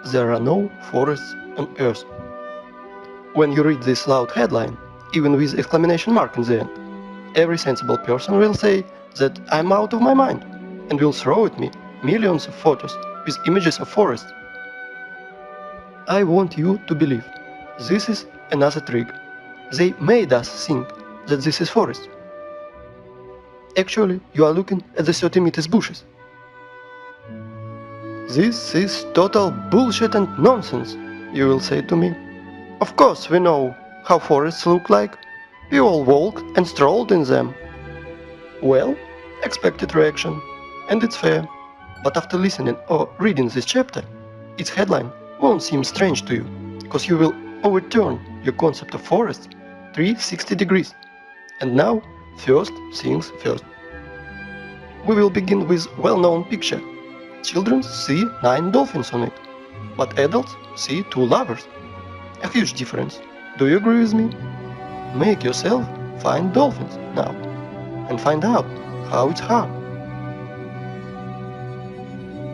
there are no forests on Earth. When you read this loud headline, even with exclamation mark in the end, every sensible person will say that I'm out of my mind and will throw at me millions of photos with images of forests. I want you to believe this is another trick. They made us think that this is forest. Actually, you are looking at the 30 meters bushes. This is total bullshit and nonsense, you will say to me. Of course we know how forests look like. We all walked and strolled in them. Well, expected reaction, and it's fair. But after listening or reading this chapter, its headline won't seem strange to you, because you will overturn your concept of forest 360 degrees. And now, first things first. We will begin with well-known picture. Children see 9 dolphins on it, but adults see 2 lovers. A huge difference. Do you agree with me? Make yourself find dolphins now, and find out how it's hard.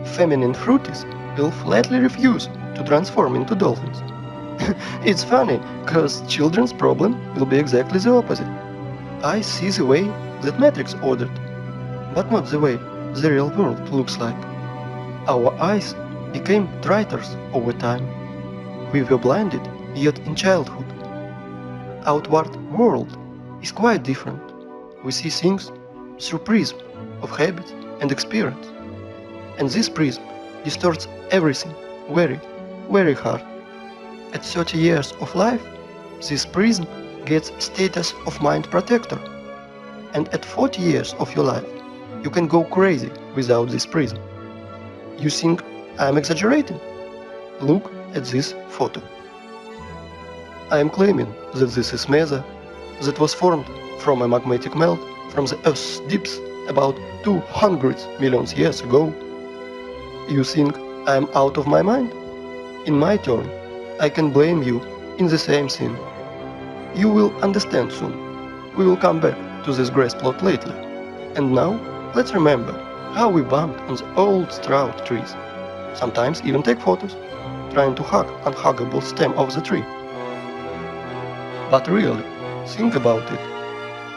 Feminine fruities will flatly refuse to transform into dolphins. It's funny, cause children's problem will be exactly the opposite. I see the way that Matrix ordered, but not the way the real world looks like. Our eyes became traitors over time. We were blinded yet in childhood. Outward world is quite different. We see things through prism of habits and experience. And this prism distorts everything very, very hard. At 30 years of life, this prism gets status of mind protector. And at 40 years of your life, you can go crazy without this prism. You think I am exaggerating? Look at this photo. I am claiming that this is mesa that was formed from a magmatic melt from the Earth's depths about 200 million years ago. You think I am out of my mind? In my turn, I can blame you in the same thing. You will understand soon. We will come back to this grass plot later. And now, let's remember how we bumped on the old straw trees. Sometimes even take photos, trying to hug unhuggable stem of the tree. But really, think about it.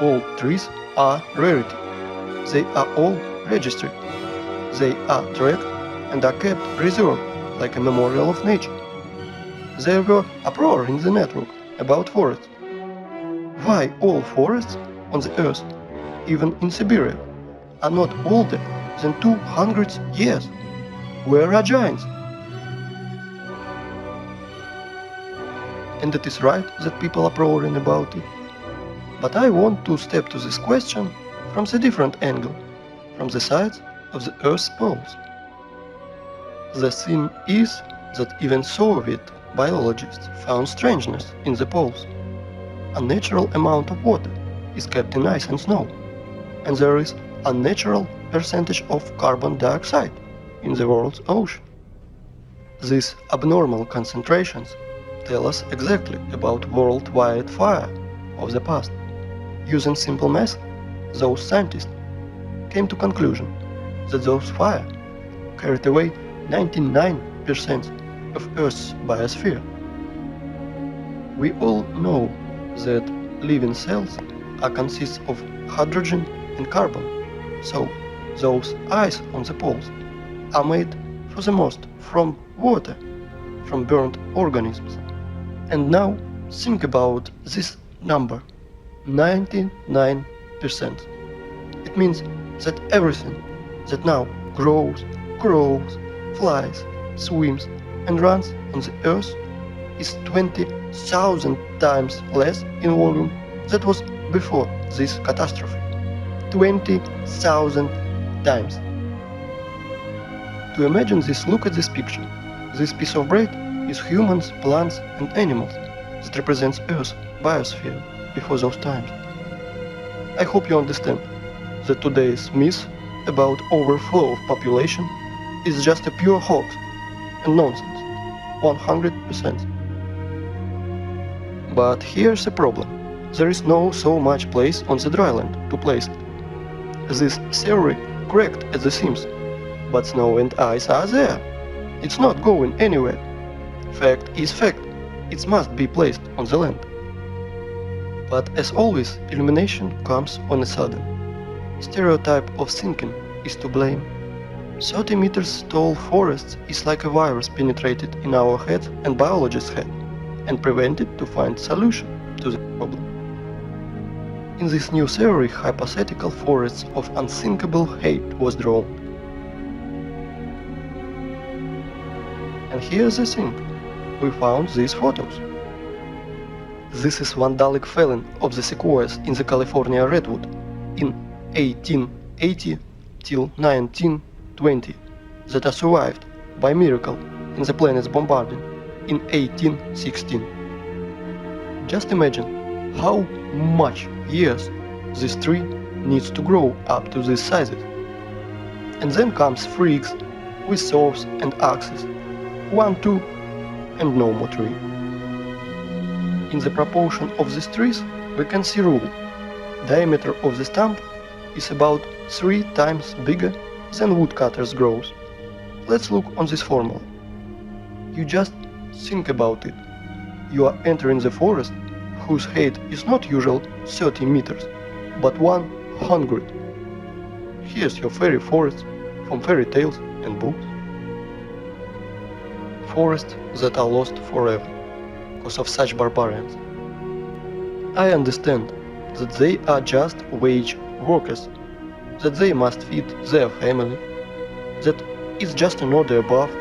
All trees are rarity. They are all registered. They are tracked and are kept preserved like a memorial of nature. There were uproar in the network about forests. Why all forests on the earth, even in Siberia, are not older than 200 years? Where are giants? And it is right that people are roaring about it. But I want to step to this question from a different angle, from the sides of the Earth's poles. The thing is that even Soviet biologists found strangeness in the poles. A natural amount of water is kept in ice and snow, and there is a natural percentage of carbon dioxide in the world's ocean. These abnormal concentrations tell us exactly about worldwide fire of the past. Using simple math, those scientists came to conclusion that those fire carried away 99% of Earth's biosphere. We all know that living cells are consists of hydrogen and carbon, so those ice on the poles are made for the most from water, from burnt organisms. And now think about this number, 99%. It means that everything that now grows, crawls, flies, swims and runs on the earth is 20,000 times less in volume than was before this catastrophe. 20,000 times. To imagine this, look at this picture. This piece of bread is humans, plants and animals that represents Earth's biosphere before those times. I hope you understand that today's myth about overflow of population is just a pure hoax and nonsense, 100%. But here's the problem. There is no so much place on the dry land to place it. This theory cracked at the seams, but snow and ice are there. It's not going anywhere. Fact is fact. It must be placed on the land. But as always, illumination comes on a sudden. Stereotype of thinking is to blame. 30 meters tall forests is like a virus penetrated in our head and biologist's head and prevented to find solution to the problem. In this new theory, hypothetical forests of unthinkable hate was drawn. And here's the thing, we found these photos. This is vandalic felling of the sequoias in the California redwood in 1880 till 1920 that are survived by miracle in the planet's bombarding in 1816. Just imagine how much years this tree needs to grow up to these sizes. And then comes freaks with saws and axes, 1, 2, and no more tree. In the proportion of these trees, we can see rule. Diameter of the stump is about 3 times bigger than woodcutter's growth. Let's look on this formula. You just think about it. You are entering the forest whose height is not usual 30 meters, but 100. Here's your fairy forest from fairy tales and books. Forests that are lost forever because of such barbarians. I understand that they are just wage workers, that they must feed their family, that it's just an order above,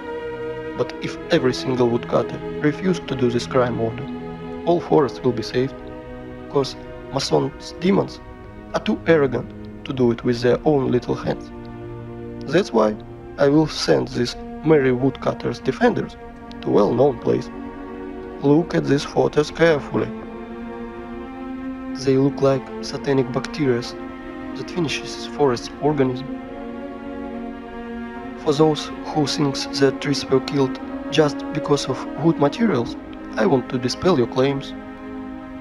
but if every single woodcutter refused to do this crime order, all forests will be saved, because Mason's demons are too arrogant to do it with their own little hands. That's why I will send these merry woodcutters defenders to a well-known place. Look at these photos carefully. They look like satanic bacteria that finishes forest organism. For those who think that trees were killed just because of wood materials, I want to dispel your claims.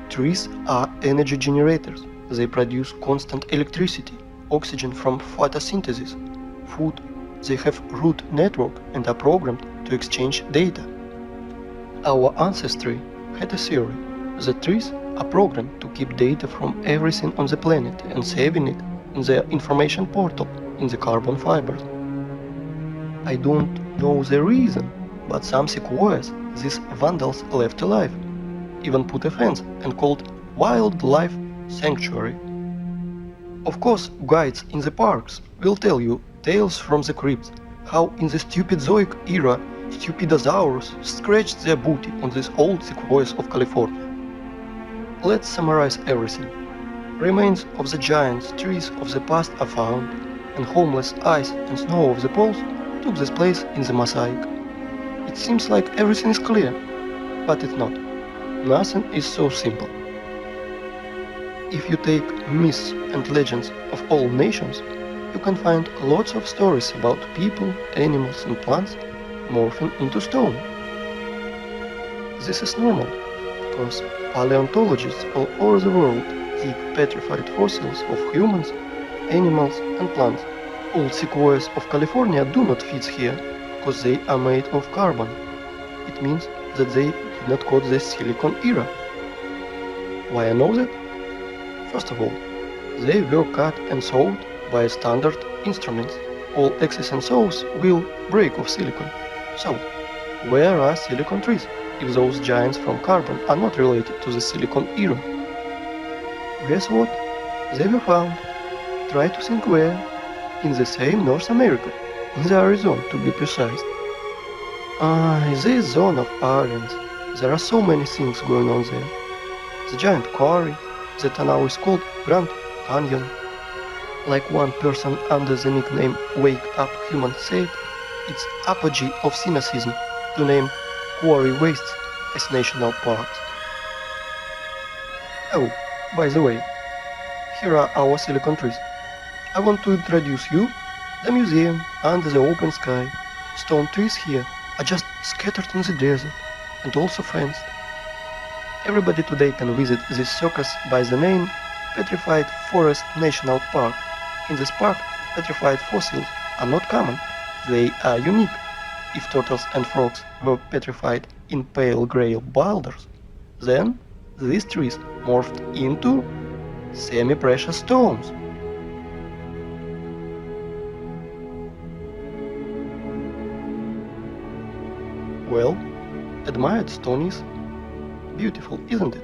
Trees are energy generators. They produce constant electricity, oxygen from photosynthesis, food. They have root network and are programmed to exchange data. Our ancestry had a theory that trees are programmed to keep data from everything on the planet and saving it in their information portal in the carbon fibers. I don't know the reason, but some sequoias these vandals left alive, even put a fence and called Wildlife Sanctuary. Of course, guides in the parks will tell you tales from the crypts, how in the Stupidozoic era Stupidosaurus scratched their booty on these old sequoias of California. Let's summarize everything. Remains of the giant trees of the past are found, and homeless ice and snow of the poles took this place in the mosaic. It seems like everything is clear, but it's not. Nothing is so simple. If you take myths and legends of all nations, you can find lots of stories about people, animals and plants morphing into stone. This is normal, because paleontologists all over the world dig petrified fossils of humans, animals and plants. Old sequoias of California do not fit here, because they are made of carbon. It means that they did not caught the silicon era. Why I know that? First of all, they were cut and sawed by standard instruments. All axes and saws will break of silicon. So, where are silicon trees if those giants from carbon are not related to the silicon era? Guess what? They were found. Try to think where. In the same North America, in the Arizona to be precise. This zone of aliens, there are so many things going on there. The giant quarry that now is called Grand Canyon. Like one person under the nickname Wake Up Human said, it's apogee of cynicism to name quarry wastes as national parks. Oh, by the way, here are our silicon trees. I want to introduce you the museum under the open sky. Stone trees here are just scattered in the desert and also fenced. Everybody today can visit this circus by the name Petrified Forest National Park. In this park, petrified fossils are not common, they are unique. if turtles and frogs were petrified in pale grey boulders, then these trees morphed into semi-precious stones. Well, admired stone is beautiful, isn't it?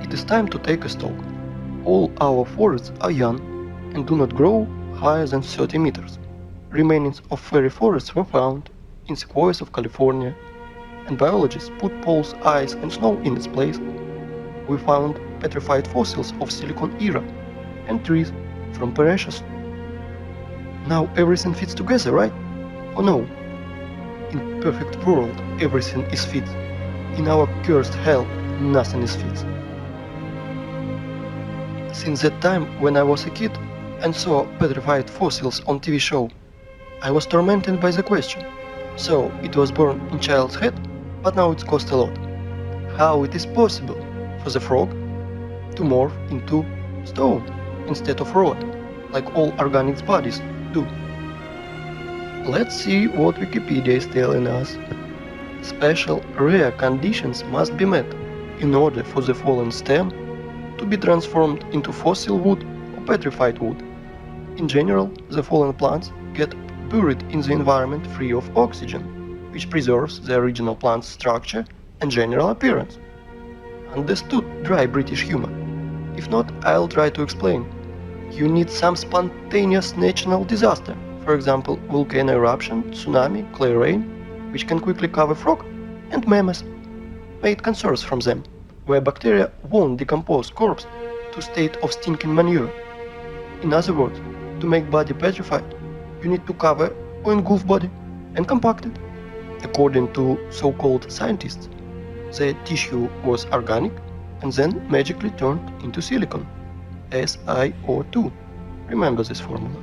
It is time to take a stock. All our forests are young and do not grow higher than 30 meters. Remains of fairy forests were found in sequoias of California, and biologists put poles, ice and snow in its place. We found petrified fossils of Silicon era and trees from Parashas. Now everything fits together, right? Oh no. In perfect world everything is fit. In our cursed hell nothing is fit. Since that time when I was a kid and saw petrified fossils on TV show, I was tormented by the question. So it was born in child's head, but now it costs a lot. How it is possible for the frog to morph into stone instead of rod, like all organic bodies do? Let's see what Wikipedia is telling us. Special rare conditions must be met in order for the fallen stem to be transformed into fossil wood or petrified wood. In general, the fallen plants get buried in the environment free of oxygen, which preserves the original plant's structure and general appearance. Understood, dry British humor? If not, I'll try to explain. You need some spontaneous natural disaster, for example, volcano eruption, tsunami, clay rain, which can quickly cover frog and mammoths. Made conserves from them, where bacteria won't decompose corpse to state of stinking manure. In other words, to make body petrified, you need to cover or engulf body and compact it. According to so-called scientists, the tissue was organic and then magically turned into silicon, SiO2. Remember this formula.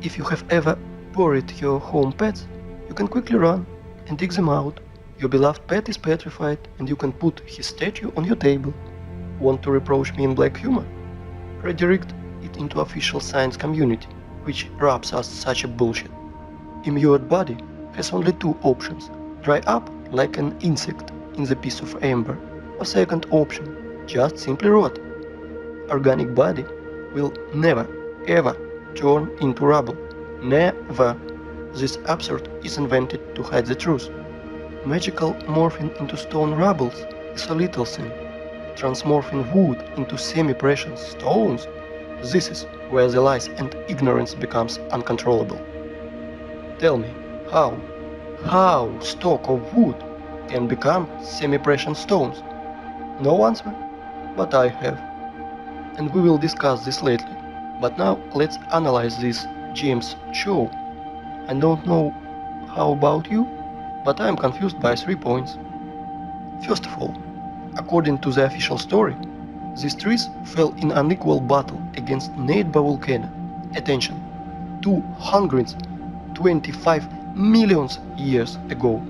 If you have ever buried your home pets, you can quickly run and dig them out. Your beloved pet is petrified and you can put his statue on your table. Want to reproach me in black humor? Redirect it into official science community, which wraps us such a bullshit. Immured body has only two options: dry up like an insect in the piece of amber, or second option, just simply rot. Organic body will never, ever turn into rubble. Never. This absurd is invented to hide the truth. Magical morphing into stone rubbles is a little thing. Transmorphing wood into semi-precious stones, this is where the lies and ignorance becomes uncontrollable. Tell me, how stalk of wood can become semi-precious stones? No answer, but I have. And we will discuss this later. But now let's analyze this James show. I don't know how about you, but I am confused by 3 points. First of all, according to the official story, these trees fell in unequal battle against neighbor volcano. Attention, 225 million years ago.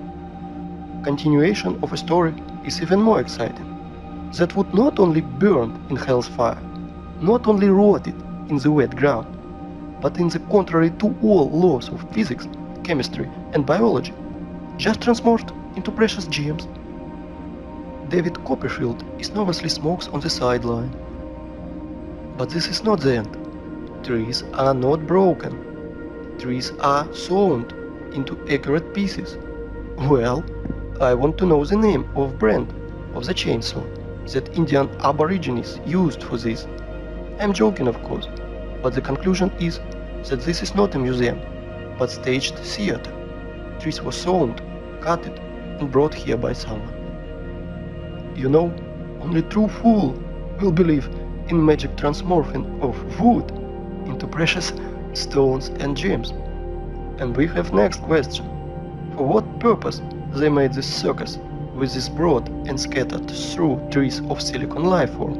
Continuation of a story is even more exciting. That would not only burned in hell's fire, not only rotted in the wet ground, but in the contrary to all laws of physics, chemistry and biology, just transmorphed into precious gems. David Copperfield is nervously smokes on the sideline. But this is not the end. Trees are not broken. Trees are sawn into accurate pieces. Well, I want to know the name of brand of the chainsaw that Indian aborigines used for this. I'm joking, of course, but the conclusion is that this is not a museum, but staged theater. Trees were sawn, cut and brought here by someone. You know, only true fool will believe in magic transmorphing of wood into precious stones and gems. And we have next question. For what purpose they made this circus with this broad and scattered through trees of silicon life form?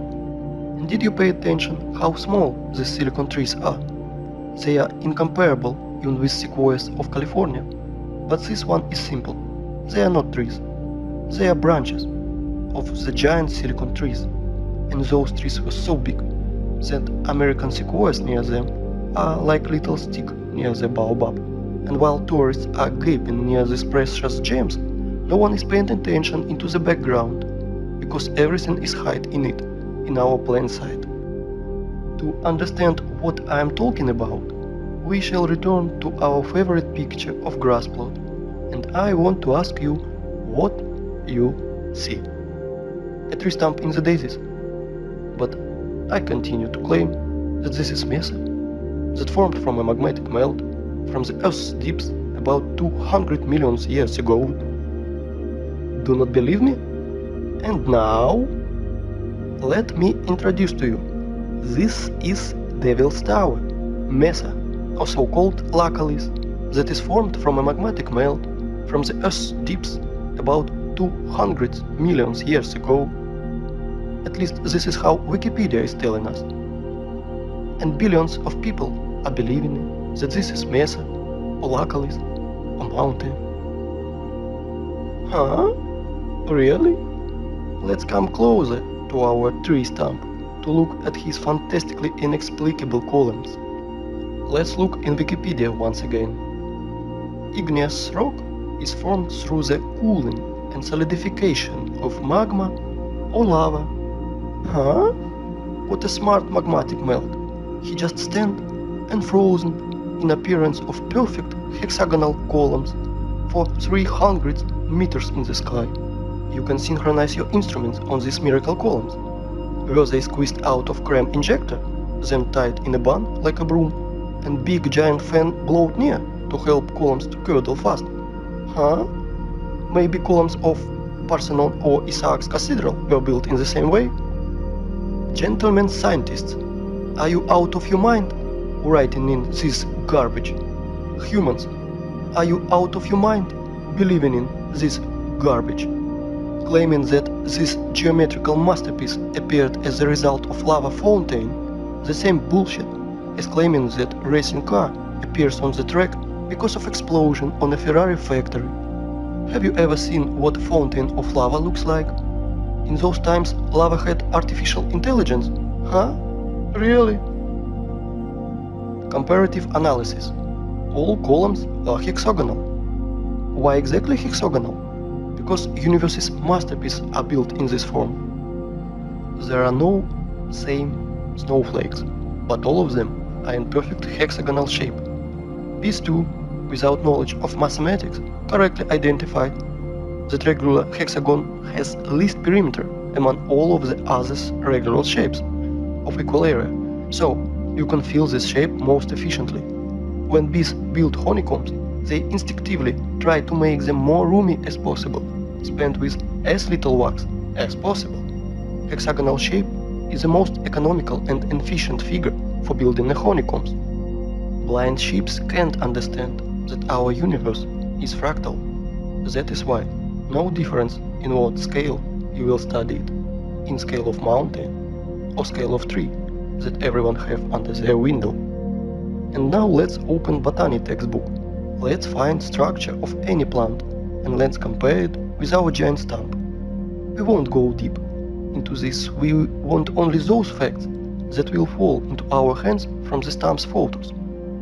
And did you pay attention how small these silicon trees are? They are incomparable even with sequoias of California. But this one is simple. They are not trees. They are branches of the giant silicon trees. And those trees were so big that American sequoias near them are like little stick near the baobab, and while tourists are gaping near these precious gems, no one is paying attention into the background, because everything is hidden in it, in our plain sight. To understand what I am talking about, we shall return to our favorite picture of grass plot, and I want to ask you what you see. A tree stump in the daisies. But I continue to claim that this is mesa, that formed from a magmatic melt from the Earth's deeps about 200 million years ago. Do not believe me? And now, let me introduce to you. This is Devil's Tower, mesa, or so-called lacalith, that is formed from a magmatic melt from the Earth's deeps about 200 million years ago. At least this is how Wikipedia is telling us. And billions of people are believing that this is mesa, or lacalith, or mountain. Huh? Really? Let's come closer to our tree stump to look at his fantastically inexplicable columns. Let's look in Wikipedia once again. Igneous rock is formed through the cooling and solidification of magma or lava. Huh? What a smart magmatic melt. He just stand and frozen in appearance of perfect hexagonal columns for 300 meters in the sky. You can synchronize your instruments on these miracle columns. Were they squeezed out of cram injector, then tied in a bun like a broom, and big giant fan blowed near to help columns to curdle fast? Huh? Maybe columns of Parthenon or Isaac's Cathedral were built in the same way? Gentlemen scientists, are you out of your mind writing in this garbage? Humans, are you out of your mind believing in this garbage? Claiming that this geometrical masterpiece appeared as a result of lava fountain, the same bullshit as claiming that racing car appears on the track because of explosion on a Ferrari factory. Have you ever seen what a fountain of lava looks like? In those times, lava had artificial intelligence. Huh? Really? Comparative analysis. All columns are hexagonal. Why exactly hexagonal? Because universe's masterpieces are built in this form. There are no same snowflakes, but all of them are in perfect hexagonal shape. These two, without knowledge of mathematics, correctly identified that regular hexagon has least perimeter among all of the others regular shapes of equal area, so you can fill this shape most efficiently. When bees build honeycombs, they instinctively try to make them more roomy as possible, spent with as little wax as possible. Hexagonal shape is the most economical and efficient figure for building a honeycombs. Blind sheep can't understand that our universe is fractal. That is why no difference in what scale you will study it, in scale of mountain or scale of tree that everyone have under their window. And now let's open botany textbook. Let's find structure of any plant and let's compare it with our giant stump. We won't go deep into this, we want only those facts that will fall into our hands from the stump's photos.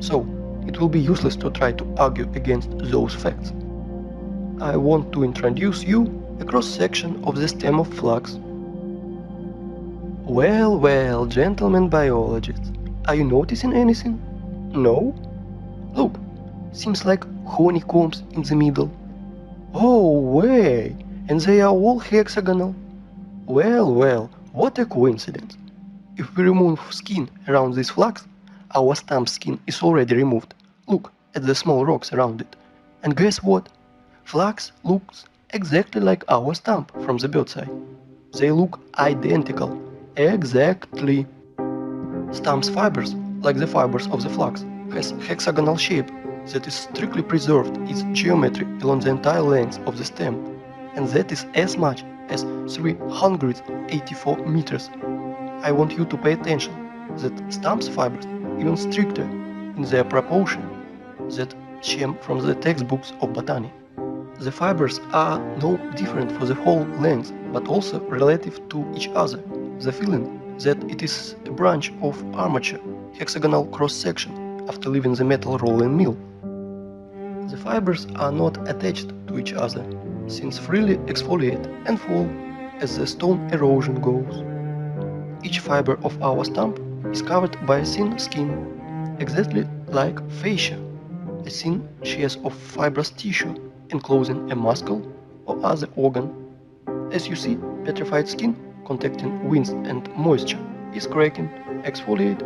So, it will be useless to try to argue against those facts. I want to introduce you a cross-section of the stem of flax. Well, gentlemen biologists, are you noticing anything? No? Look, seems like honeycombs in the middle. Oh, way! And they are all hexagonal. Well, what a coincidence. If we remove skin around this flax, our stump skin is already removed. Look at the small rocks around it. And guess what? Flax looks exactly like our stump from the bird's eye. They look identical. Exactly. Stump's fibers, like the fibers of the flax, has hexagonal shape that is strictly preserved its geometry along the entire length of the stem, and that is as much as 384 meters. I want you to pay attention that Stump's fibers even stricter in their proportion that came from the textbooks of botany. The fibers are no different for the whole length, but also relative to each other. The feeling that it is a branch of armature, hexagonal cross-section, after leaving the metal rolling mill. The fibers are not attached to each other, since freely exfoliate and fall as the stone erosion goes. Each fiber of our stump is covered by a thin skin, exactly like fascia, a thin sheath of fibrous tissue enclosing a muscle or other organ. As you see, petrified skin contacting wind and moisture is cracking, exfoliate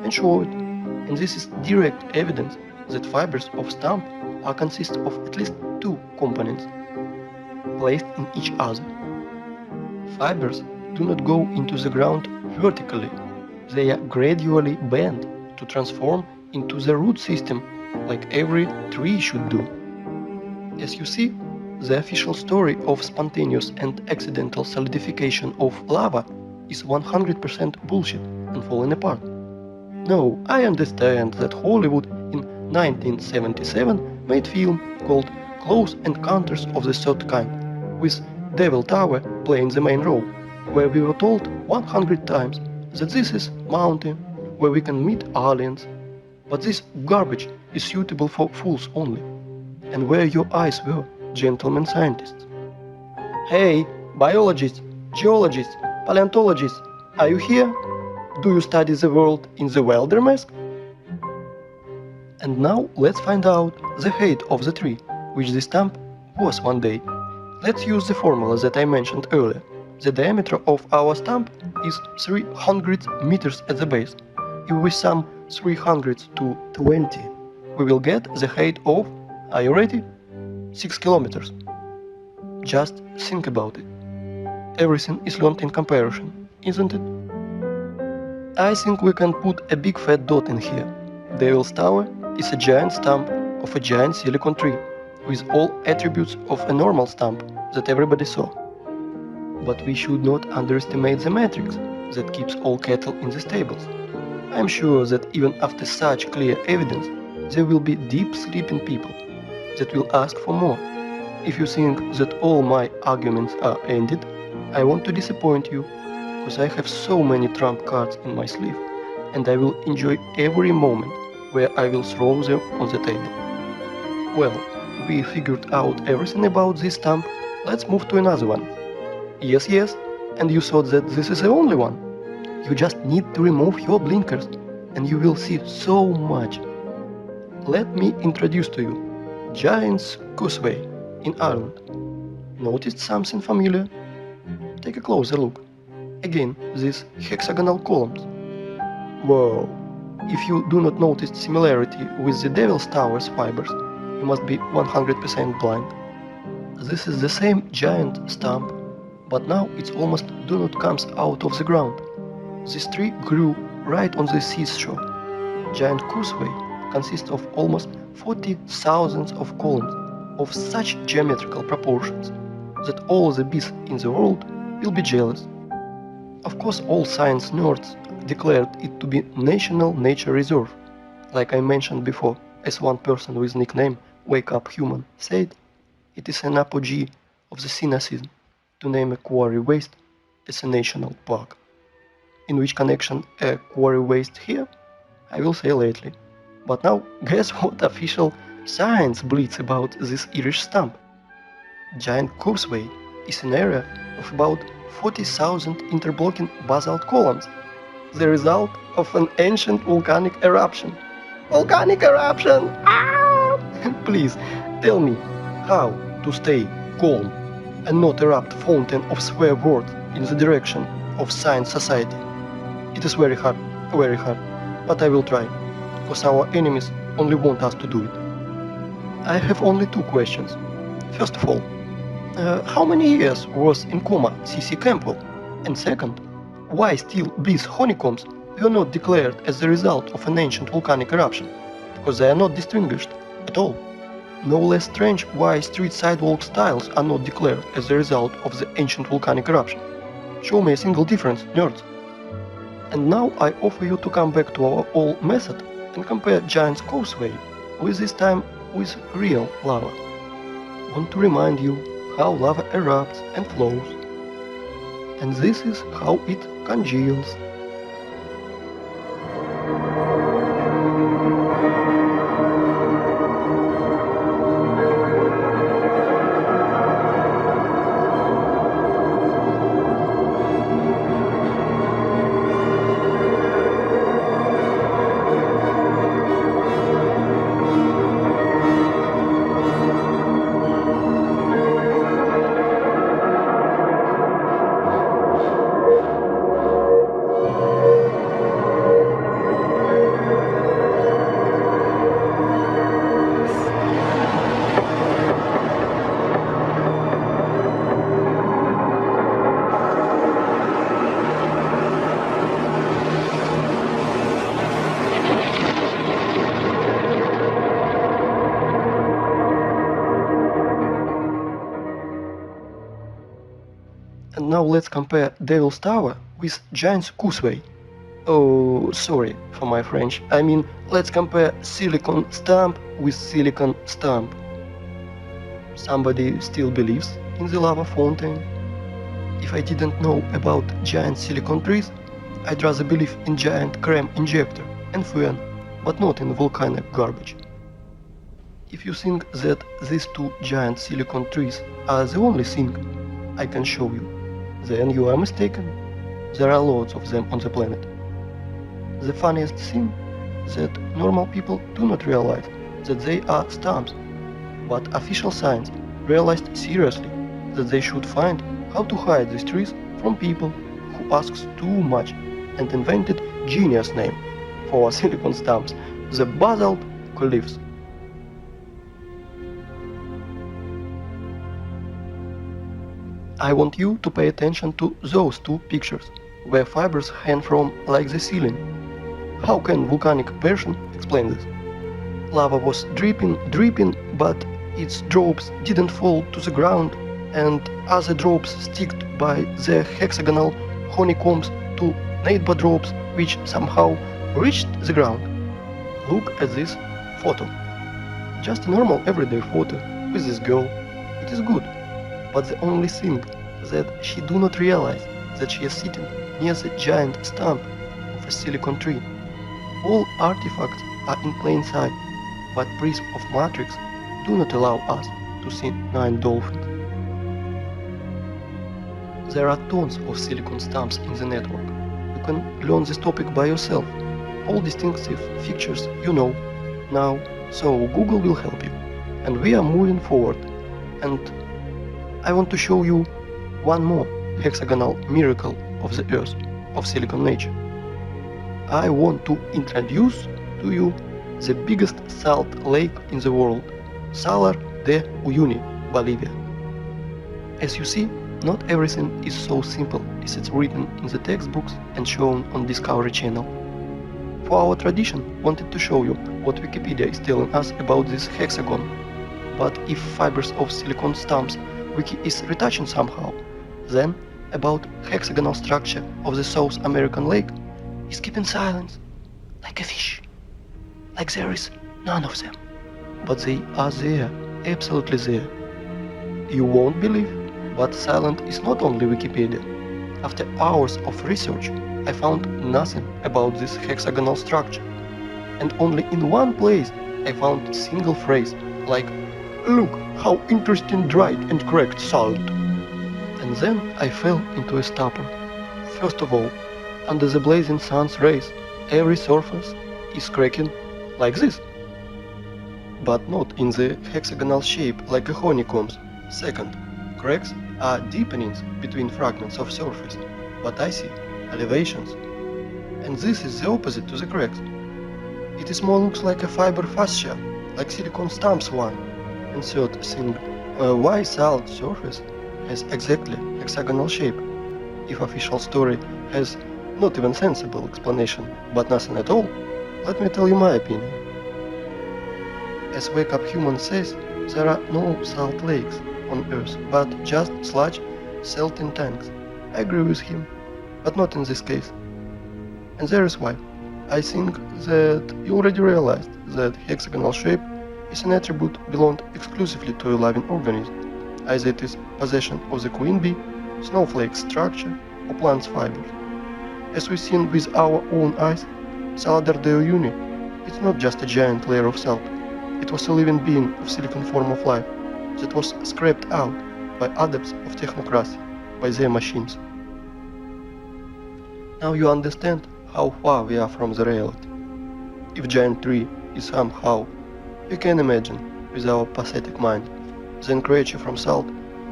and showed, and this is direct evidence that fibers of stump are consist of at least two components placed in each other. Fibers do not go into the ground vertically, they are gradually bent to transform into the root system like every tree should do. As you see, the official story of spontaneous and accidental solidification of lava is 100% bullshit and falling apart. No, I understand that Hollywood in 1977 made film called Close Encounters of the Third Kind, with Devil Tower playing the main role, where we were told 100 times that this is mountain where we can meet aliens, but this garbage is suitable for fools only, and where your eyes were, gentlemen scientists. Hey, biologists, geologists, paleontologists, are you here? Do you study the world in the welder mask? And now let's find out the height of the tree, which this stump was one day. Let's use the formula that I mentioned earlier. The diameter of our stump is 300 meters at the base. If we sum 300 to 20, we will get the height of, are you ready? 6 kilometers. Just think about it. Everything is learned in comparison, isn't it? I think we can put a big fat dot in here. Devil's Tower is a giant stump of a giant silicon tree, with all attributes of a normal stump that everybody saw. But we should not underestimate the matrix that keeps all cattle in the stables. I am sure that even after such clear evidence, there will be deep sleeping people that will ask for more. If you think that all my arguments are ended, I want to disappoint you, because I have so many trump cards in my sleeve, and I will enjoy every moment where I will throw them on the table. Well, we figured out everything about this stump, let's move to another one. Yes, and you thought that this is the only one. You just need to remove your blinkers, and you will see so much. Let me introduce to you Giant's Causeway in Ireland. Noticed something familiar? Take a closer look. Again, these hexagonal columns. Whoa! If you do not notice similarity with the Devil's Tower's fibers, you must be 100% blind. This is the same giant stump, but now it's almost do not comes out of the ground. This tree grew right on the seashore. Giant Causeway consists of almost 40,000 of columns of such geometrical proportions that all the bees in the world will be jealous. Of course, all science nerds declared it to be National Nature Reserve. Like I mentioned before, as one person with nickname Wake Up Human said, it is an apogee of the cynicism to name a quarry waste as a national park. In which connection a quarry waste here? I will say lately. But now, guess what official science bleats about this Irish stump? Giant Causeway is an area of about 40,000 interblocking basalt columns, the result of an ancient volcanic eruption. Volcanic eruption! Ah! Please, tell me how to stay calm and not erupt fountain of swear words in the direction of science society. It is very hard, but I will try, because our enemies only want us to do it. I have only two questions. First of all, how many years was in coma C.C. Campbell? And second, why still these honeycombs were not declared as the result of an ancient volcanic eruption? Because they are not distinguished at all. No less strange why street sidewalk tiles are not declared as the result of the ancient volcanic eruption. Show me a single difference, nerds. And now I offer you to come back to our old method and compare Giant's Causeway with this time with real lava. Want to remind you how lava erupts and flows. And this is how it congeals. Now let's compare Devil's Tower with Giant's Causeway. Oh, sorry for my French. I mean, let's compare silicon stamp with silicon stamp. Somebody still believes in the lava fountain? If I didn't know about giant silicon trees, I'd rather believe in giant cream injector and fan, but not in volcanic garbage. If you think that these two giant silicon trees are the only thing I can show you, then you are mistaken. There are lots of them on the planet. The funniest thing that normal people do not realize that they are stumps, but official science realized seriously that they should find how to hide these trees from people who asks too much and invented genius name for silicon stumps, the basalt cliffs. I want you to pay attention to those two pictures, where fibers hang from like the ceiling. How can volcanic person explain this? Lava was dripping, but its drops didn't fall to the ground, and other drops sticked by the hexagonal honeycombs to neighbor drops which somehow reached the ground. Look at this photo. Just a normal everyday photo with this girl. It is good. But the only thing that she do not realize that she is sitting near the giant stump of a silicon tree. All artifacts are in plain sight, but prism of matrix do not allow us to see 9 dolphins. There are tons of silicon stumps in the network. You can learn this topic by yourself. All distinctive features you know now, so Google will help you. And we are moving forward. And I want to show you one more hexagonal miracle of the Earth, of silicon nature. I want to introduce to you the biggest salt lake in the world, Salar de Uyuni, Bolivia. As you see, not everything is so simple as it's written in the textbooks and shown on Discovery Channel. For our tradition, wanted to show you what Wikipedia is telling us about this hexagon. But if fibers of silicon stumps Wiki is retouching somehow, then about hexagonal structure of the South American lake is keeping silence, like a fish, like there is none of them. But they are there, absolutely there. You won't believe, but silent is not only Wikipedia. After hours of research, I found nothing about this hexagonal structure. And only in one place I found a single phrase, like, "Look how interesting dried and cracked salt." And then I fell into a stupor. First of all, under the blazing sun's rays, every surface is cracking like this, but not in the hexagonal shape like a honeycombs. Second, cracks are deepenings between fragments of surface, but I see elevations. And this is the opposite to the cracks. It is more looks like a fiber fascia, like silicon stumps one. And third thing, why salt surface has exactly hexagonal shape, if official story has not even sensible explanation, but nothing at all. Let me tell you my opinion. As Wake Up Human says, there are no salt lakes on Earth, but just sludge salting tanks. I agree with him, but not in this case. And there is why. I think that you already realized that hexagonal shape is an attribute belonged exclusively to a living organism, either it is possession of the queen bee, snowflake structure, or plant's fibers. As we've seen with our own eyes, Salar de Uyuni is not just a giant layer of salt, it was a living being of silicon form of life that was scraped out by adepts of technocracy, by their machines. Now you understand how far we are from the reality. If giant tree is somehow, you can imagine, with our pathetic mind, then creature from salt,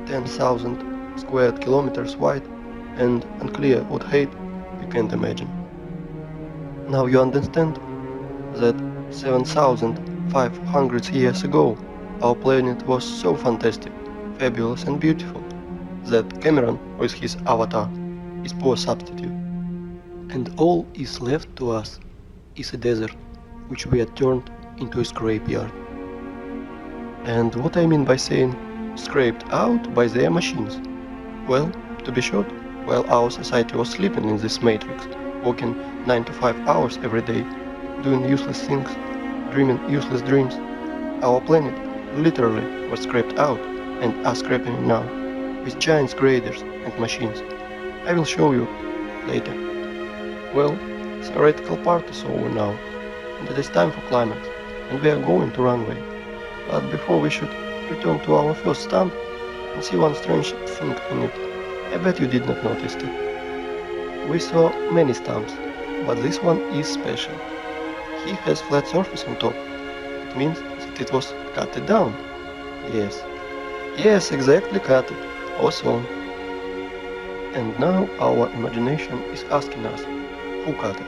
10,000 square kilometers wide, and unclear what height, you can't imagine. Now you understand that 7,500 years ago, our planet was so fantastic, fabulous and beautiful, that Cameron, with his avatar, is poor substitute. And all is left to us is a desert, which we had turned into a scrapyard. And what I mean by saying scraped out by their machines? Well, to be shot while our society was sleeping in this matrix, working 9 to 5 hours every day, doing useless things, dreaming useless dreams. Our planet literally was scraped out and are scraping it now, with giant graders and machines. I will show you later. Well, theoretical part is over now, and it is time for climax, and we are going to runway. But before we should return to our first stamp and see one strange thing in it. I bet you did not notice it. We saw many stamps, but this one is special. He has flat surface on top. It means that it was cut down. Yes, exactly cut it, or sewn. And now our imagination is asking us, who cut it?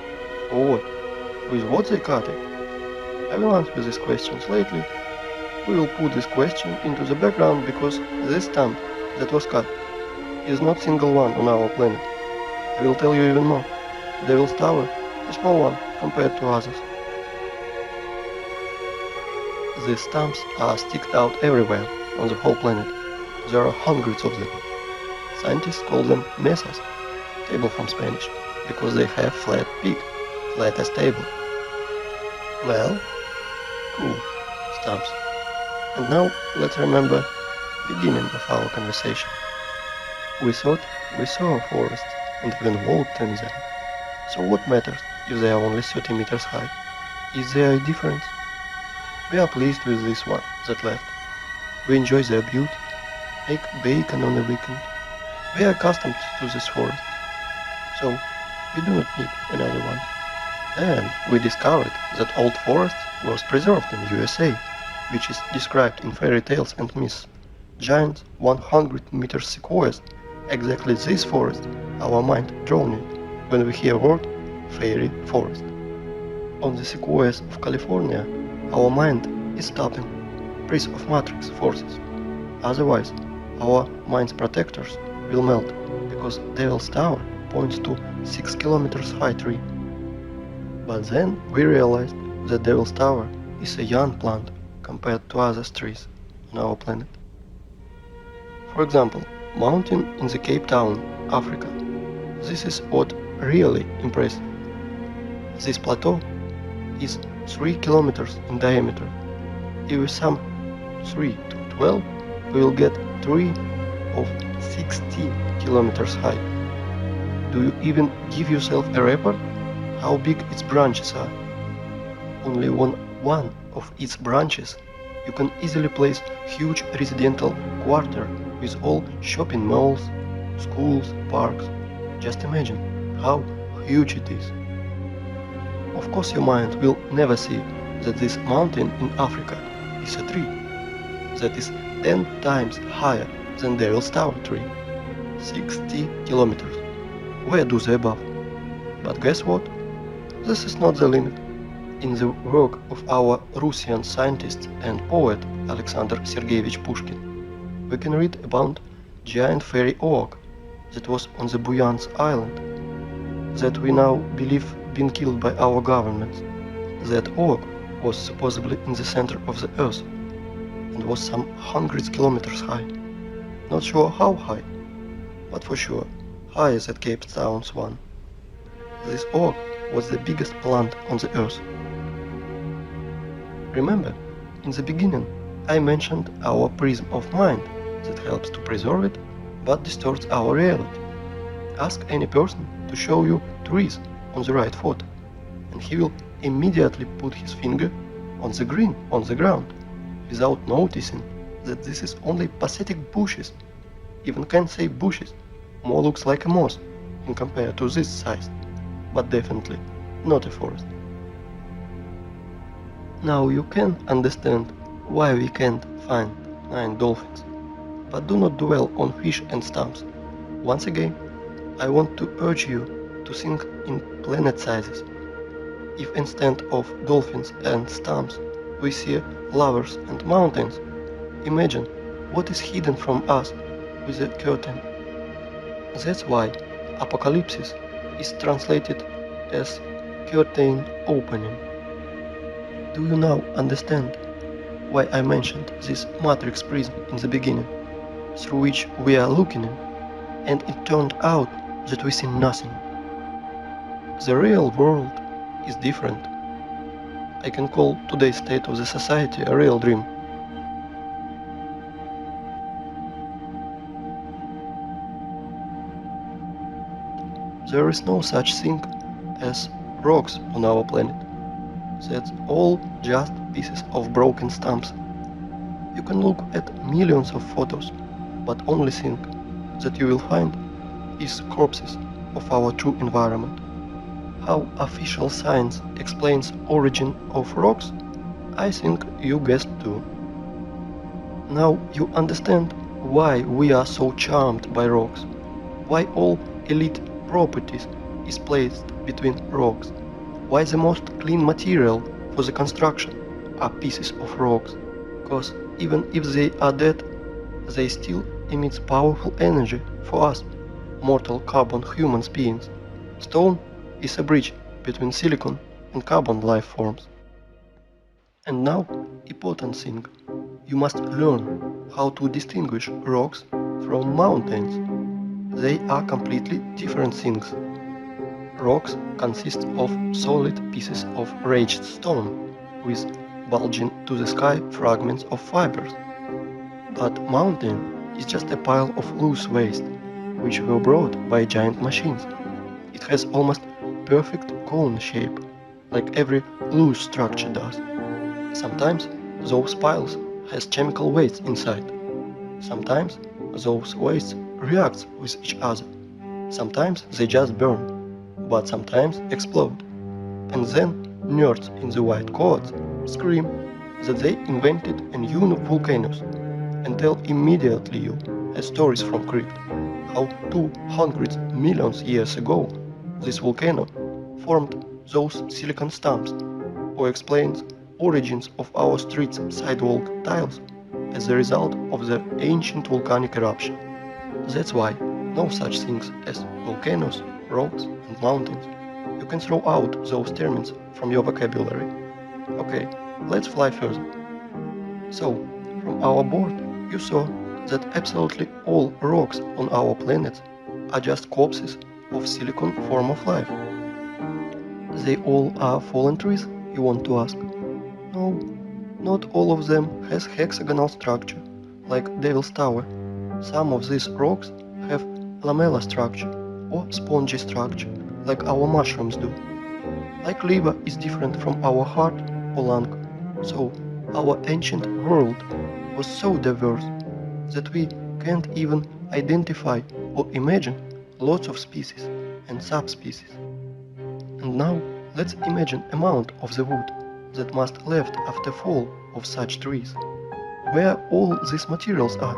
Or what? With what they cut it? I will answer these questions lately. We will put this question into the background because this stamp that was cut is not single one on our planet. I will tell you even more. Devil's Tower, a small one compared to others. These stamps are sticked out everywhere on the whole planet. There are hundreds of them. Scientists call them mesas, table from Spanish, because they have flat peak, flat as table. Well, cool, stamps. And now let's remember the beginning of our conversation. We thought we saw a forest and even walked in them. So what matters if they are only 30 meters high? Is there a difference? We are pleased with this one that left. We enjoy their beauty, make bacon on the weekend. We are accustomed to this forest, so we do not need another one. And we discovered that old forest was preserved in USA, which is described in fairy tales and myths. Giant 100-meter sequoias, exactly this forest our mind drawn in when we hear word fairy forest. On the sequoias of California, our mind is stopping, breath of matrix forces. Otherwise, our mind's protectors will melt, because Devil's Tower points to 6 kilometers high tree. But then we realized that Devil's Tower is a young plant compared to other trees on our planet. For example, mountain in the Cape Town, Africa. This is what really impressive. This plateau is 3 kilometers in diameter. If we sum 3 to 12, we will get tree of 60 kilometers high. Do you even give yourself a record how big its branches are? Only on one of its branches you can easily place huge residential quarter with all shopping malls, schools, parks. Just imagine how huge it is. Of course your mind will never see that this mountain in Africa is a tree that is 10 times higher than Devil's Tower tree. 60 kilometers. Where do they above? But guess what? This is not the limit. In the work of our Russian scientist and poet Alexander Sergeyevich Pushkin, we can read about giant fairy oak that was on the Buyansk island, that we now believe been killed by our governments. That oak was supposedly in the center of the earth and was some hundreds kilometers high. Not sure how high, but for sure higher than Cape Town's one. This oak was the biggest plant on the earth. Remember, in the beginning I mentioned our prism of mind that helps to preserve it but distorts our reality. Ask any person to show you trees on the right photo, and he will immediately put his finger on the green on the ground, without noticing that this is only pathetic bushes. Even can't say bushes, more looks like a moss in compared to this size, but definitely not a forest. Now you can understand why we can't find 9 dolphins, but do not dwell on fish and stumps. Once again, I want to urge you to think in planet sizes. If instead of dolphins and stumps we see lovers and mountains, imagine what is hidden from us with a curtain. That's why apocalypse is translated as curtain opening. Do you now understand why I mentioned this matrix prism in the beginning, through which we are looking in? and it turned out that we see nothing. The real world is different. I can call today's state of the society a real dream. There is no such thing as rocks on our planet. That's all just pieces of broken stumps. You can look at millions of photos, but only thing that you will find is corpses of our true environment. How official science explains origin of rocks, I think you guessed too. Now you understand why we are so charmed by rocks, why all elite properties is placed between rocks, why the most clean material for the construction are pieces of rocks, because even if they are dead, they still emit powerful energy for us, mortal carbon human beings. Stone is a bridge between silicon and carbon life forms. And now, important thing, you must learn how to distinguish rocks from mountains. They are completely different things. Rocks consist of solid pieces of raised stone, with bulging to the sky fragments of fibers. But mountain is just a pile of loose waste, which were brought by giant machines. It has almost perfect cone shape, like every loose structure does. Sometimes those piles has chemical waste inside. Sometimes those wastes react with each other. Sometimes they just burn, but sometimes explode. And then nerds in the white coats scream that they invented a new volcanoes and tell immediately you as stories from crypt how 200 million years ago this volcano formed those silicon stumps, or explains origins of our streets sidewalk tiles as a result of the ancient volcanic eruption. That's why no such things as volcanoes, rocks and mountains. You can throw out those terms from your vocabulary. Okay, let's fly further. So, from our board, you saw that absolutely all rocks on our planet are just corpses of silicon form of life. They all are fallen trees, you want to ask? No, not all of them has hexagonal structure, like Devil's Tower. Some of these rocks have lamellar structure or spongy structure, like our mushrooms do. Like liver is different from our heart or lung, so our ancient world was so diverse that we can't even identify or imagine lots of species and subspecies. And now let's imagine amount of the wood that must left after fall of such trees. Where all these materials are.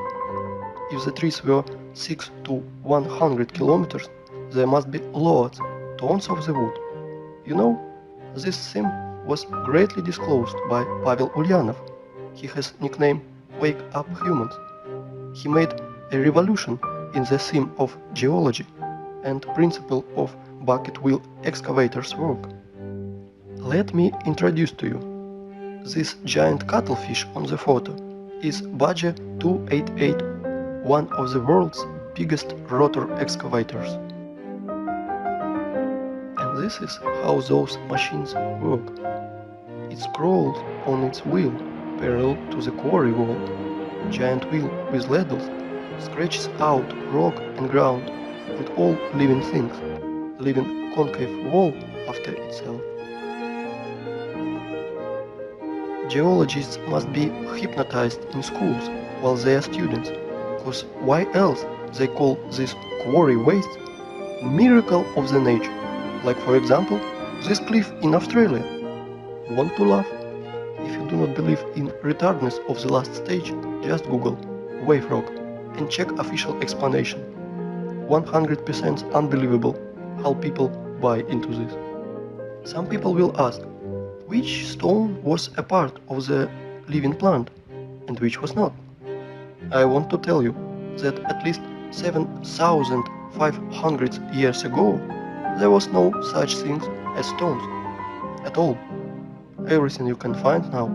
If the trees were 6 to 100 kilometers, there must be loads, tons of the wood. You know, this theme was greatly disclosed by Pavel Ulyanov. He has nickname Wake Up Humans. He made a revolution in the theme of geology and principle of bucket wheel excavators work. Let me introduce to you. This giant cuttlefish on the photo is Badger 288, one of the world's biggest rotor excavators. And this is how those machines work. It scrolls on its wheel parallel to the quarry wall. Giant wheel with ladles scratches out rock and ground and all living things, leaving concave wall after itself. Geologists must be hypnotized in schools while they are students, because why else they call this quarry waste miracle of the nature, like for example this cliff in Australia. Want to laugh? If you do not believe in retardedness of the last stage, just Google wave rock and check official explanation. 100% unbelievable how people buy into this. Some people will ask, which stone was a part of the living plant and which was not? I want to tell you that at least 7,500 years ago there was no such thing as stones at all. Everything you can find now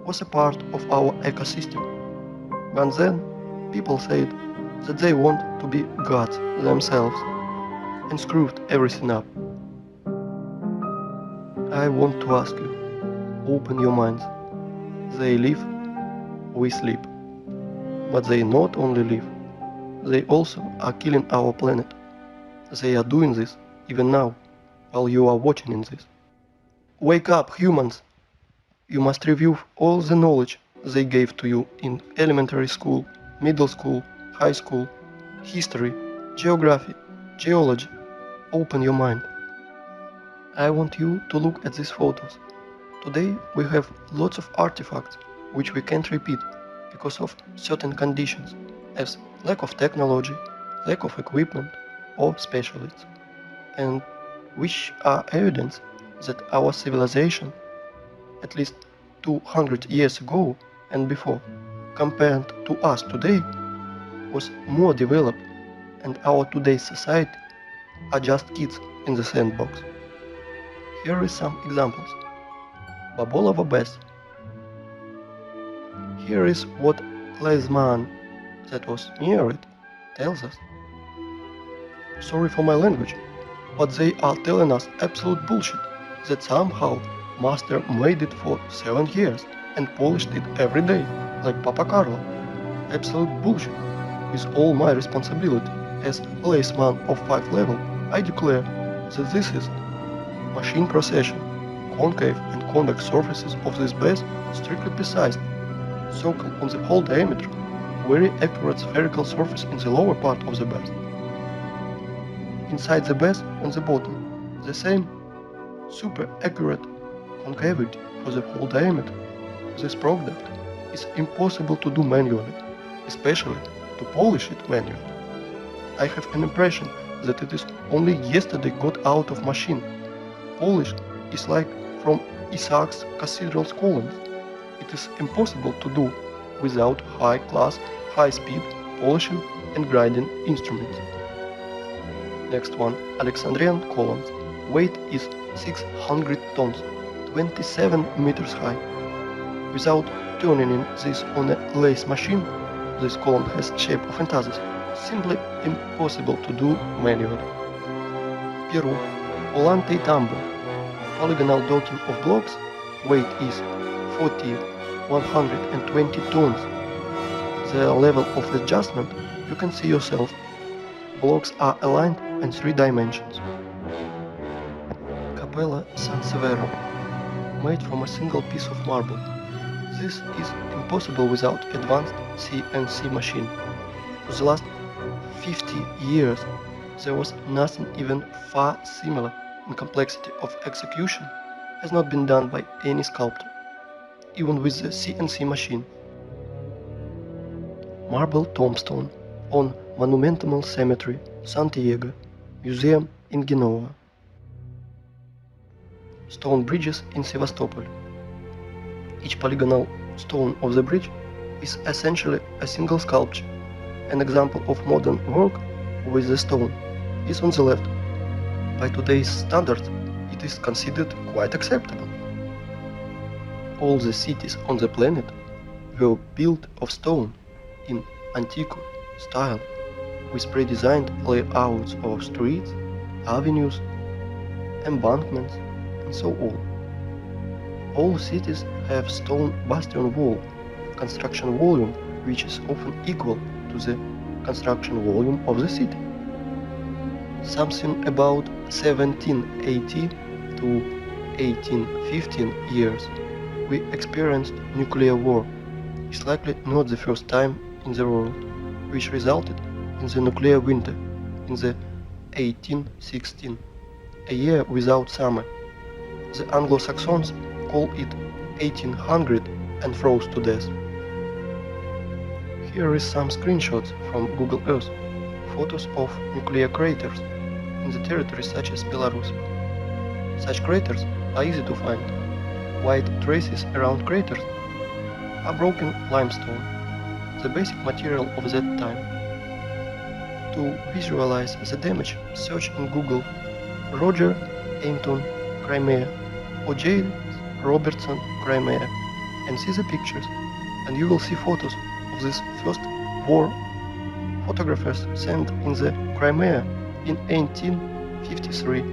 was a part of our ecosystem. But then people said, that they want to be gods themselves and screwed everything up. I want to ask you, open your minds. They live, we sleep. But they not only live, they also are killing our planet. They are doing this even now, while you are watching this. Wake up, humans! You must review all the knowledge they gave to you in elementary school, middle school, high school, history, geography, geology. Open your mind. I want you to look at these photos. Today we have lots of artifacts which we can't repeat because of certain conditions, as lack of technology, lack of equipment or specialists, and which are evidence that our civilization, at least 200 years ago and before, compared to us today, was more developed, and our today's society are just kids in the sandbox. Here is some examples. Боболова Bass. Here is what Leisman, that was near it, tells us. Sorry for my language, but they are telling us absolute bullshit that somehow master made it for 7 years and polished it every day, like Papa Carlo. Absolute bullshit. With all my responsibility as Leisman of 5 level, I declare that this is machine procession. Concave and convex surfaces of this bass strictly precise, circle on the whole diameter, very accurate spherical surface in the lower part of the bass. Inside the bass and the bottom, the same super accurate concavity for the whole diameter. This product is impossible to do manually, especially to polish it manually. I have an impression that it is only yesterday got out of machine. Polish is like from Isaac's cathedral's columns. It is impossible to do without high-class, high-speed polishing and grinding instruments. Next one, Alexandrian columns. Weight is 600 tons, 27 meters high. Without turning in this on a lathe machine, this column has shape of enthusiast. Simply impossible to do manually. Peru, Olante Tambo. Polygonal docking of blocks, weight is 120 tons. The level of adjustment you can see yourself. Blocks are aligned in 3 dimensions. Capella San Severo, made from a single piece of marble. This is impossible without advanced CNC machine. For the last 50 years, there was nothing even far similar in complexity of execution has not been done by any sculptor, even with the CNC machine. Marble tombstone on Monumental Cemetery, Santiago, Museum in Genoa. Stone bridges in Sevastopol. Each polygonal stone of the bridge is essentially a single sculpture. An example of modern work with the stone is on the left. By today's standards, it is considered quite acceptable. All the cities on the planet were built of stone in antique style, with pre-designed layouts of streets, avenues, embankments, and so on. All cities have stone bastion wall, construction volume which is often equal to the construction volume of the city. Something about 1780 to 1815 years, we experienced nuclear war. It's likely not the first time in the world, which resulted in the nuclear winter in the 1816, a year without summer. The Anglo-Saxons call it 1800 and froze to death. Here is some screenshots from Google Earth, photos of nuclear craters in the territories such as Belarus. Such craters are easy to find. White traces around craters are broken limestone, the basic material of that time. To visualize the damage, search in Google Roger Anton Crimea or James Robertson Crimea and see the pictures, and you will see photos of this first war photographers sent in the Crimea in 1853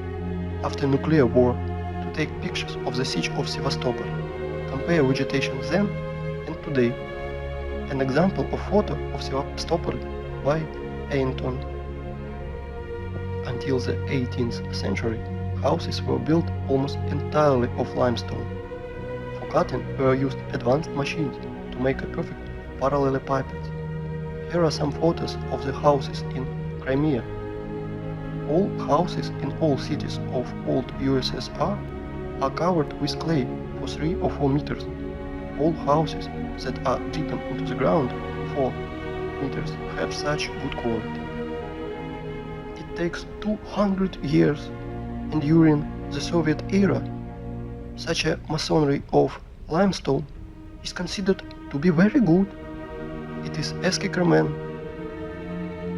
after nuclear war to take pictures of the siege of Sevastopol. Compare vegetation then and today. An example of photo of Sevastopol by Anton. Until the 18th century, houses were built almost entirely of limestone. For cutting were used advanced machines to make a perfect parallelepipeds. Here are some photos of the houses in Crimea. All houses in all cities of old USSR are covered with clay for 3 or 4 meters. All houses that are deepened into the ground 4 meters have such good quality. It takes 200 years, and during the Soviet era, such a masonry of limestone is considered to be very good. It is Eskickerman.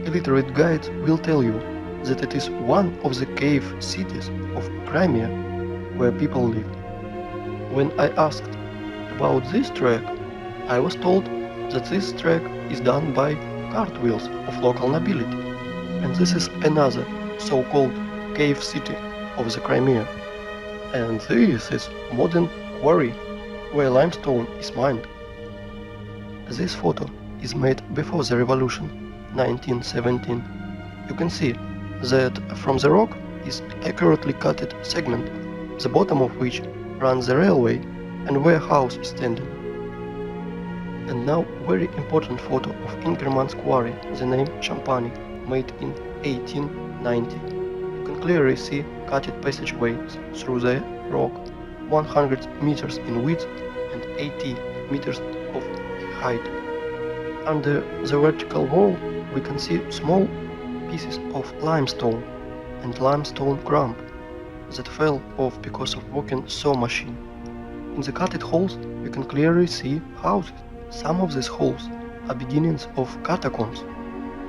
Illiterate guides will tell you that it is one of the cave cities of Crimea where people live. When I asked about this track, I was told that this track is done by cartwheels of local nobility, and this is another so-called cave city of the Crimea. And this is modern quarry where limestone is mined. This photo is made before the revolution, 1917. You can see that from the rock is accurately cutted segment, the bottom of which runs the railway and where a house is standing. And now very important photo of Ingerman's quarry, the name Champani, made in 1890. You can clearly see cutted passageways through the rock, 100 meters in width and 80 meters of height. Under the vertical wall we can see small pieces of limestone and limestone crumb that fell off because of working saw machine. In the cutted holes you can clearly see houses. Some of these holes are beginnings of catacombs.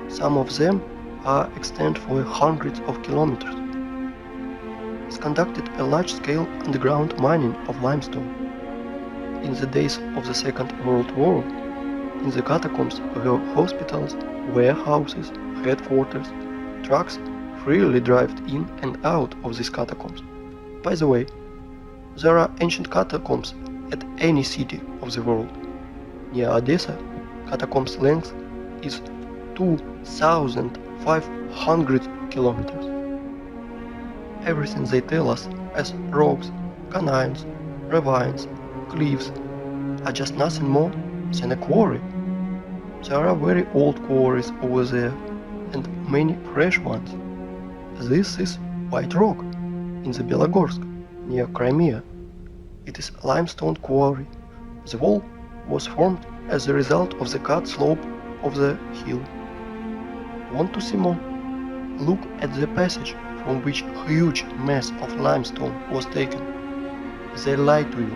Some of them are extend for hundreds of kilometers. It's conducted a large-scale underground mining of limestone. In the days of the Second World War, in the catacombs were hospitals, warehouses, headquarters. Trucks freely drive in and out of these catacombs. By the way, there are ancient catacombs at any city of the world. Near Odessa, catacombs length is 2,500 kilometers. Everything they tell us as rocks, canines, ravines, cliffs are just nothing more than a quarry. There are very old quarries over there and many fresh ones. This is White Rock in the Belogorsk near Crimea. It is a limestone quarry. The wall was formed as a result of the cut slope of the hill. Want to see more? Look at the passage from which a huge mass of limestone was taken. They lie to you,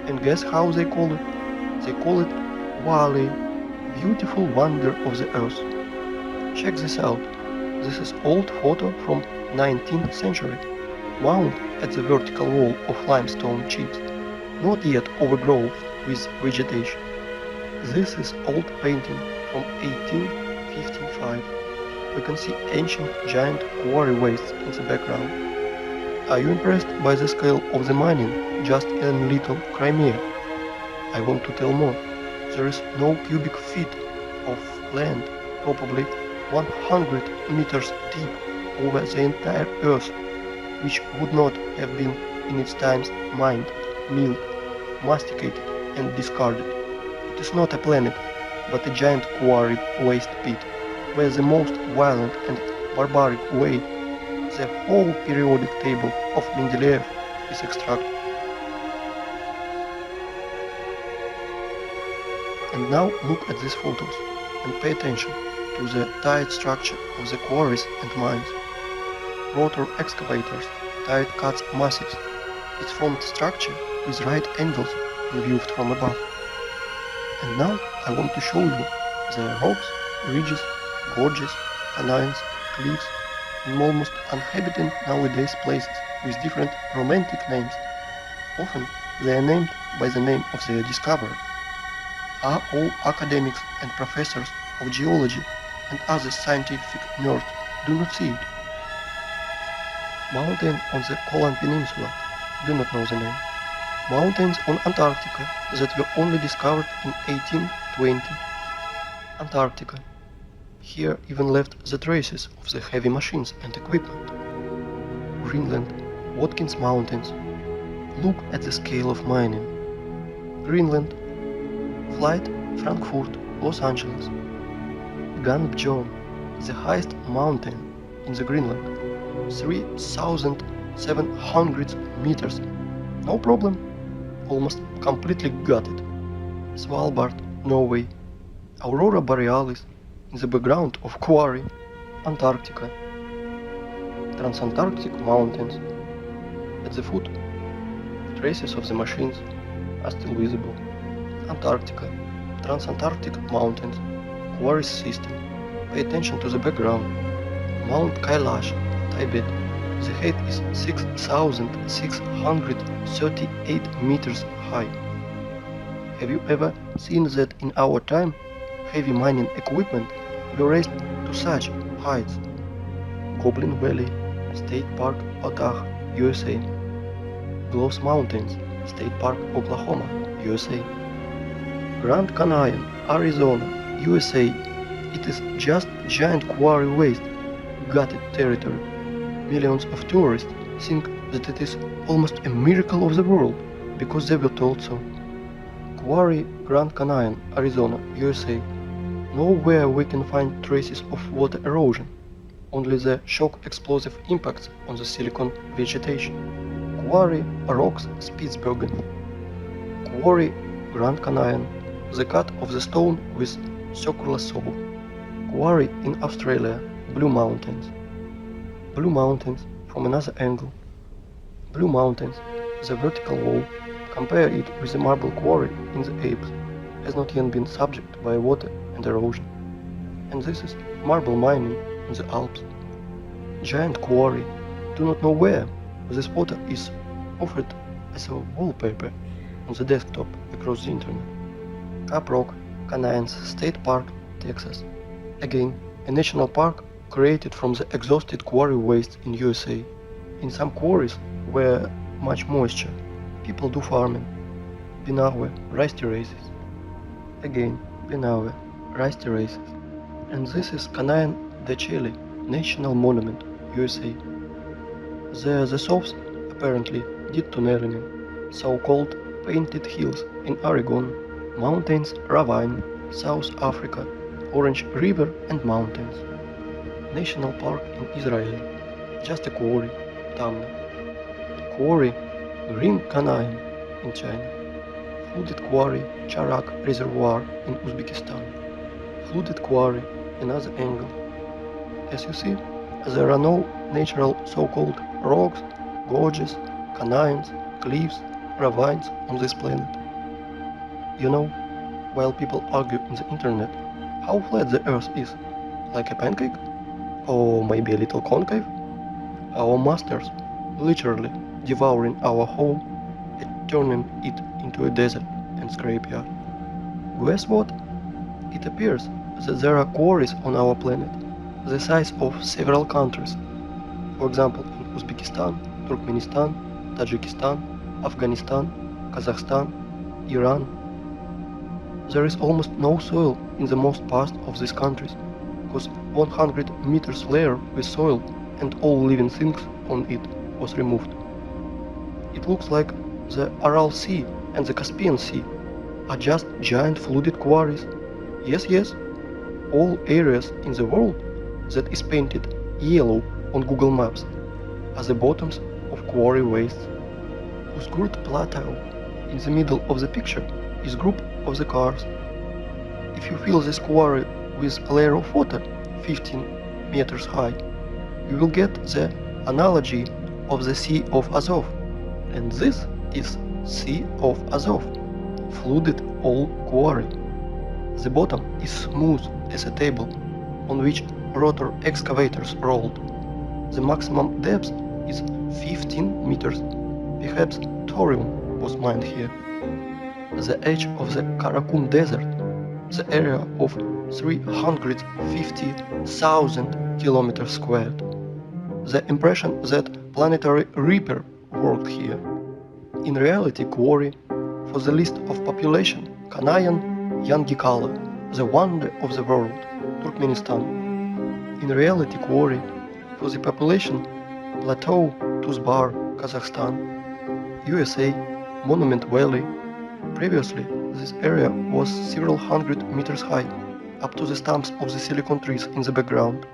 and guess how they call it? They call it Valley, beautiful wonder of the earth. Check this out. This is old photo from 19th century, wound at the vertical wall of limestone chips, not yet overgrown with vegetation. This is old painting from 1855. We can see ancient giant quarry wastes in the background. Are you impressed by the scale of the mining just in little Crimea? I want to tell more. There is no cubic feet of land, probably 100 meters deep over the entire earth, which would not have been in its times mined, milled, masticated and discarded. It is not a planet, but a giant quarry waste pit, where the most violent and barbaric way the whole periodic table of Mendeleev is extracted. And now look at these photos and pay attention to the tight structure of the quarries and mines. Rotor excavators, tight cuts massives. Its formed structure with right angles when viewed from above. And now I want to show you the rocks, ridges, gorges, canines, cliffs, and almost uninhabited nowadays places with different romantic names. Often they are named by the name of their discoverer. Are all academics and professors of geology and other scientific nerds do not see it. Mountain on the Kolan Peninsula, do not know the name. Mountains on Antarctica that were only discovered in 1820. Antarctica. Here even left the traces of the heavy machines and equipment. Greenland, Watkins Mountains. Look at the scale of mining. Greenland, Flight, Frankfurt, Los Angeles. Gunbjorn, the highest mountain in the Greenland, 3,700 meters. No problem, almost completely got it. Svalbard, Norway. Aurora Borealis, in the background of Quarry, Antarctica. Transantarctic Mountains. At the foot, traces of the machines are still visible. Antarctica, Transantarctic Mountains, Quarry System. Pay attention to the background. Mount Kailash, Tibet. The height is 6,638 meters high. Have you ever seen that in our time, heavy mining equipment were raised to such heights? Goblin Valley, State Park, Utah, USA. Gross Mountains, State Park, Oklahoma, USA. Grand Canyon, Arizona, USA. It is just giant quarry waste, gutted territory. Millions of tourists think that it is almost a miracle of the world because they were told so. Quarry, Grand Canyon, Arizona, USA. Nowhere we can find traces of water erosion, only the shock explosive impacts on the silicon vegetation. Quarry, Rocks, Spitsbergen. Quarry, Grand Canyon, the cut of the stone with circular saw. Quarry in Australia, Blue Mountains. Blue Mountains from another angle. Blue Mountains, the vertical wall, compare it with the marble quarry in the Alps, has not yet been subject by water and erosion. And this is marble mining in the Alps. Giant quarry, do not know where. This photo is offered as a wallpaper on the desktop across the internet. Caprock, Canyons State Park, Texas. Again, a national park created from the exhausted quarry waste in USA. In some quarries where much moisture, people do farming. Binawe, rice terraces. Again, Binawe, rice terraces. And this is Canyon de Chile, National Monument, USA. There the Sophs apparently did tunneling in so-called Painted Hills in Oregon, Mountains, Ravine, South Africa, Orange River and Mountains. National Park in Israel, just a quarry, Tamna. Quarry, Green Canyon in China. Flooded quarry, Charak Reservoir in Uzbekistan. Flooded quarry, another angle. As you see, there are no natural so-called rocks, gorges, canyons, cliffs, ravines on this planet. You know, while people argue in the internet how flat the Earth is, like a pancake, or maybe a little concave, our masters literally devouring our home and turning it into a desert and scrapyard. Guess what? It appears that there are quarries on our planet the size of several countries. For example, in Uzbekistan, Turkmenistan, Tajikistan, Afghanistan, Kazakhstan, Iran. There is almost no soil in the most part of these countries, because 100 meters layer with soil and all living things on it was removed. It looks like the Aral Sea and the Caspian Sea are just giant flooded quarries. Yes, all areas in the world that is painted yellow on Google Maps are the bottoms of quarry wastes. Usgurt Plateau in the middle of the picture is group of the cars. If you fill this quarry with a layer of water 15 meters high, you will get the analogy of the Sea of Azov. And this is Sea of Azov, flooded old quarry. The bottom is smooth as a table on which rotor excavators rolled. The maximum depth is 15 meters. Perhaps thorium was mined here. The edge of the Karakum Desert, the area of 350,000 kilometers squared. The impression that planetary reaper worked here. In reality, quarry, for the list of population, Kanayan Yangikala, the wonder of the world, Turkmenistan. In reality, quarry, for the population, Plateau, Tuzbar, Kazakhstan. USA, Monument Valley. Previously, this area was several hundred meters high, up to the stumps of the silicon trees in the background.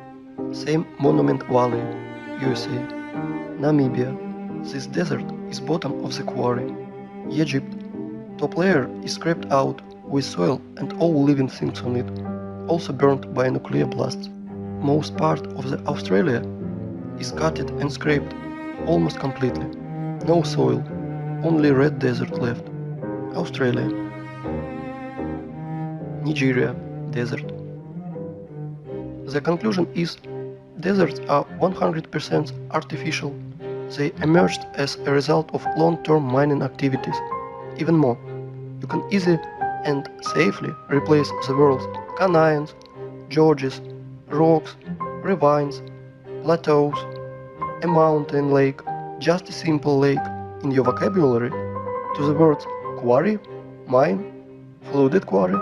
Same Monument Valley, USA. Namibia. This desert is bottom of the quarry. Egypt. Top layer is scraped out with soil and all living things on it, also burnt by nuclear blasts. Most part of the Australia is gutted and scraped almost completely. No soil, only red desert left. Australia. Nigeria, desert. The conclusion is, deserts are 100% artificial. They emerged as a result of long-term mining activities. Even more, you can easily and safely replace the world's canyons, gorges, rocks, ravines, plateaus, a mountain lake, just a simple lake in your vocabulary, to the words quarry, mine, flooded quarry,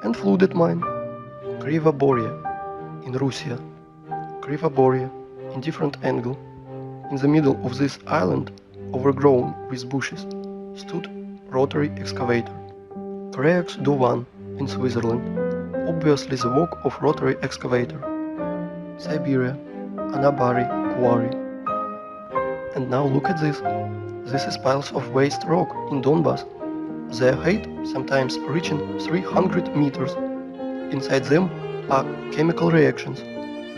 and flooded mine. Krivoboria in Russia. Krivoboria in different angle. In the middle of this island, overgrown with bushes, stood rotary excavator. Creux-Duvan in Switzerland, obviously the work of rotary excavator. Siberia, Anabari quarry. And now look at this. This is piles of waste rock in Donbass. Their height sometimes reaching 300 meters. Inside them are chemical reactions.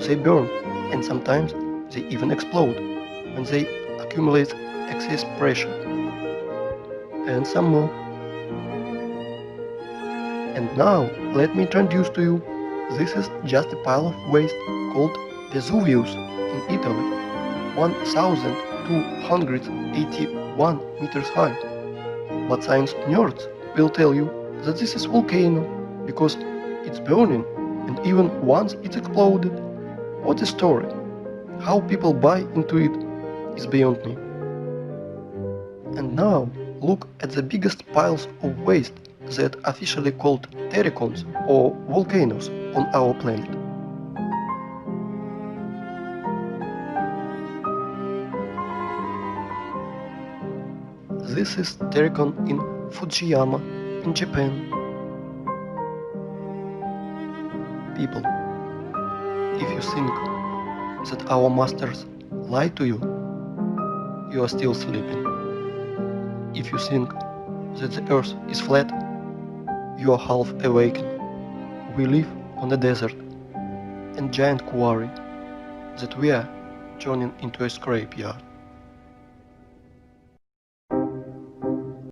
They burn and sometimes they even explode when they accumulate excess pressure. And some more. And now let me introduce to you, this is just a pile of waste called Vesuvius in Italy, 1281 meters high. But science nerds will tell you that this is volcano because it's burning and even once it's exploded. What a story! How people buy into it is beyond me. And now look at the biggest piles of waste that officially called terracons or volcanoes on our planet. This is terracon in Fujiyama in Japan. People, if you think that our masters lie to you, you are still sleeping. If you think that the earth is flat, you are half awakened. We live on a desert and giant quarry that we are turning into a scrapyard.